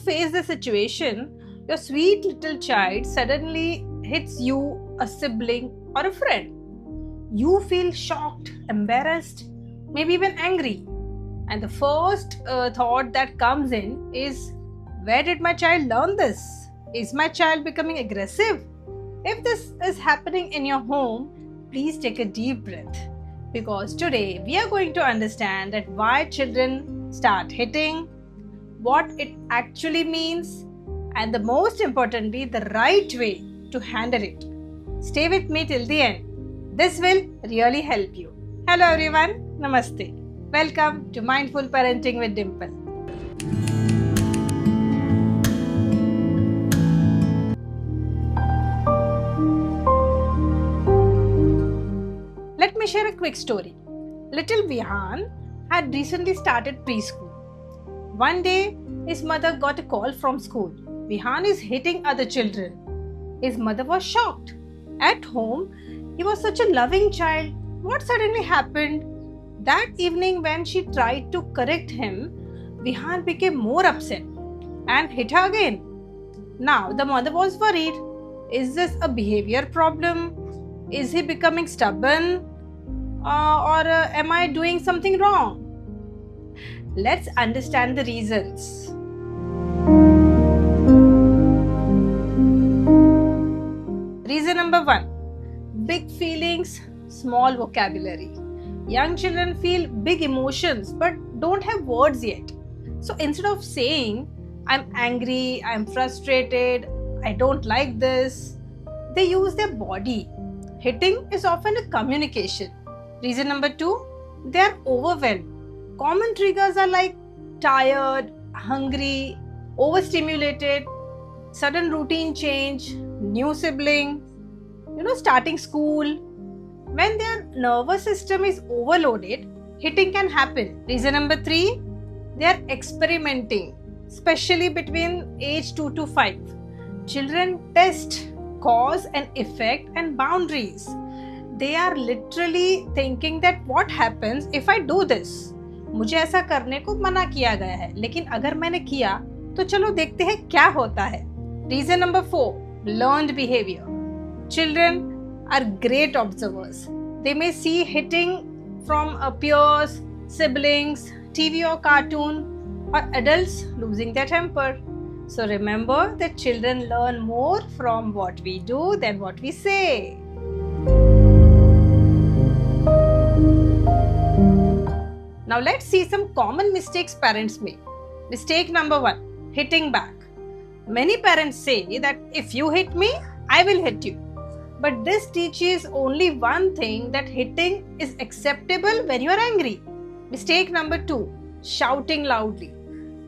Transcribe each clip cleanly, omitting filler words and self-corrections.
face the situation, your sweet little child suddenly hits you, a sibling, or a friend. You feel shocked, embarrassed, maybe even angry. And the first thought that comes in is, where did my child learn this? Is my child becoming aggressive? If this is happening in your home, please take a deep breath, because today we are going to understand that why children start hitting, what it actually means, and the most importantly, the right way to handle it. Stay with me till the end. This will really help you. Hello everyone, Namaste. Welcome to Mindful Parenting with Dimple. Let me share a quick story. Little Vihan had recently started preschool. One day, his mother got a call from school. Vihan is hitting other children. His mother was shocked. At home, he was such a loving child. What suddenly happened? That evening, when she tried to correct him, Vihan became more upset and hit her again. Now, the mother was worried. Is this a behavior problem? Is he becoming stubborn? Or am I doing something wrong? Let's understand the reasons. Reason number 1. Big feelings, small vocabulary. Young children feel big emotions but don't have words yet. So instead of saying, I'm angry, I'm frustrated, I don't like this, they use their body. Hitting is often a communication. Reason number 2, they are overwhelmed. Common triggers are like tired, hungry, overstimulated, sudden routine change, new sibling, starting school. When their nervous system is overloaded, hitting can happen. Reason number 3, they are experimenting, especially between age 2 to 5. Children test cause and effect and boundaries. They are literally thinking that what happens if I do this? मुझे ऐसा करने को मना किया गया है, लेकिन अगर मैंने किया तो चलो देखते हैं क्या होता है. Reason number 4, learned behavior. Children are great observers. They may see hitting from peers, siblings, TV or cartoon, or adults losing their temper. So remember that children learn more from what we do than what we say. Now let's see some common mistakes parents make. Mistake number 1, hitting back. Many parents say that if you hit me, I will hit you. But this teaches only one thing, that hitting is acceptable when you are angry. Mistake number 2, shouting loudly.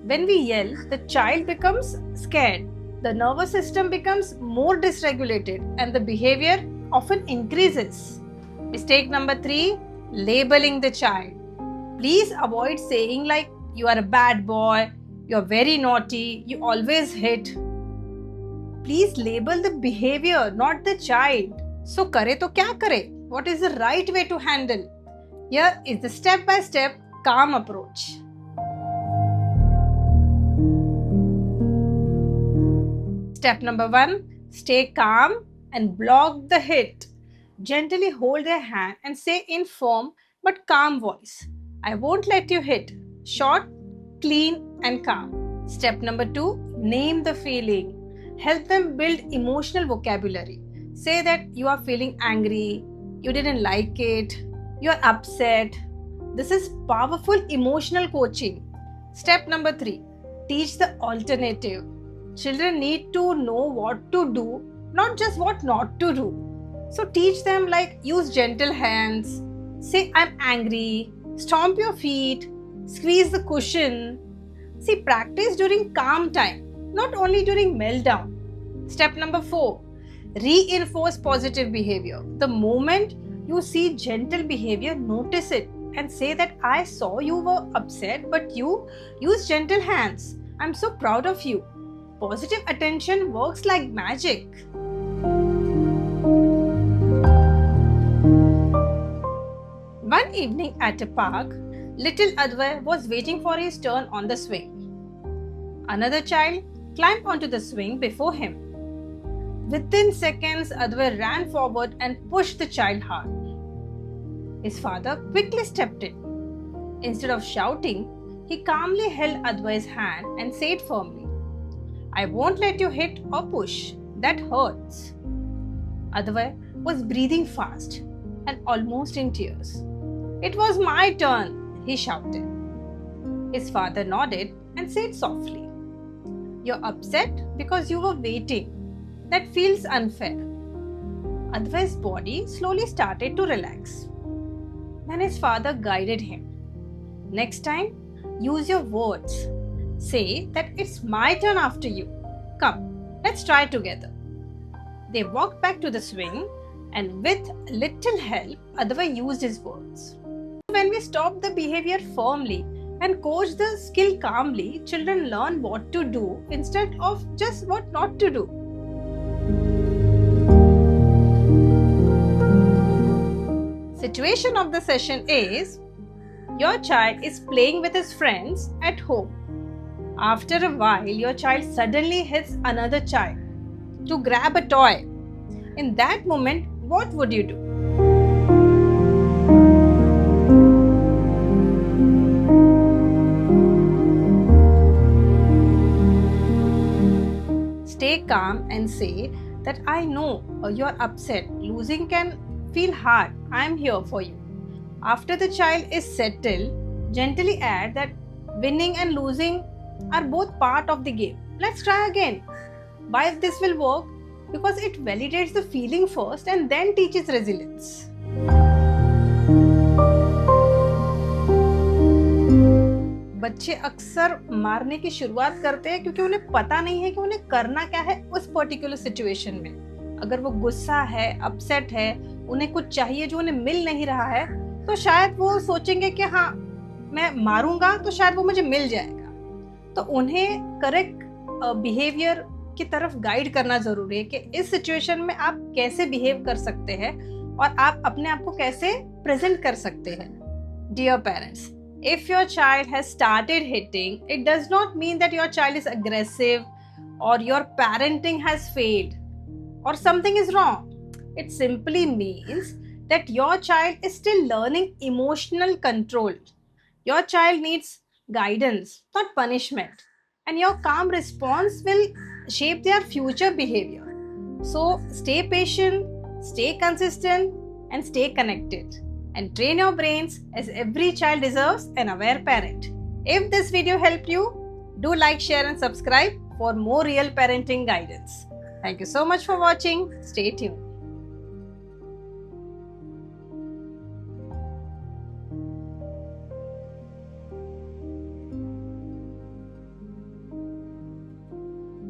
When we yell, the child becomes scared. The nervous system becomes more dysregulated and the behavior often increases. Mistake number 3, labeling the child. Please avoid saying like, you are a bad boy, you are very naughty, you always hit. Please label the behavior, not the child. So करे तो क्या करे? What is the right way to handle? Here is the step-by-step calm approach. Step number 1, stay calm and block the hit. Gently hold their hand and say in firm but calm voice, I won't let you hit. Short, clean and calm. Step number 2, name the feeling. Help them build emotional vocabulary. Say that you are feeling angry, you didn't like it, you are upset. This is powerful emotional coaching. Step number 3, teach the alternative. Children need to know what to do, not just what not to do. So teach them like, use gentle hands, say I'm angry, stomp your feet, squeeze the cushion. See, practice during calm time, not only during meltdown. Step number 4, reinforce positive behavior. The moment you see gentle behavior, notice it and say that I saw you were upset, but you use gentle hands. I'm so proud of you. Positive attention works like magic. One evening at a park, little Advay was waiting for his turn on the swing. Another child climbed onto the swing before him. Within seconds, Advay ran forward and pushed the child hard. His father quickly stepped in. Instead of shouting, he calmly held Advay's hand and said firmly, "I won't let you hit or push. That hurts." Advay was breathing fast and almost in tears. "It was my turn," he shouted. His father nodded and said softly, "You're upset because you were waiting. That feels unfair." Advay's body slowly started to relax. Then his father guided him. "Next time, use your words. Say that it's my turn after you. Come, let's try together." They walked back to the swing, and with little help, Advay used his words. When we stop the behavior firmly and coach the skill calmly, children learn what to do instead of just what not to do. Situation of the session is: your child is playing with his friends at home. After a while, your child suddenly hits another child to grab a toy. In that moment, what would you do? Stay calm and say that I know you're upset. Losing can feel hard. I'm here for you. After the child is settled, gently add that winning and losing are both part of the game. Let's try again. Why this will work? Because it validates the feeling first and then teaches resilience. बच्चे अक्सर मारने की शुरुआत करते हैं क्योंकि उन्हें पता नहीं है कि उन्हें करना क्या है उस पर्टिकुलर सिचुएशन में। अगर वो गुस्सा है, अपसेट है, उन्हें कुछ चाहिए जो उन्हें मिल नहीं रहा है, तो शायद वो सोचेंगे कि हाँ, मैं मारूंगा तो शायद वो मुझे मिल जाएगा। तो उन्हें करेक्ट बिहेवियर की तरफ गाइड करना जरूरी है कि इस सिचुएशन में आप कैसे बिहेव कर सकते हैं और आप अपने आप को कैसे प्रेजेंट कर सकते हैं। Dear parents, if your child has started hitting, it does not mean that your child is aggressive or your parenting has failed or something is wrong. It simply means that your child is still learning emotional control. Your child needs guidance, not punishment, and your calm response will shape their future behavior. So stay patient, stay consistent, and stay connected. And train your brains, as every child deserves an aware parent. If this video helped you, do like, share and subscribe for more real parenting guidance. Thank you so much for watching. Stay tuned.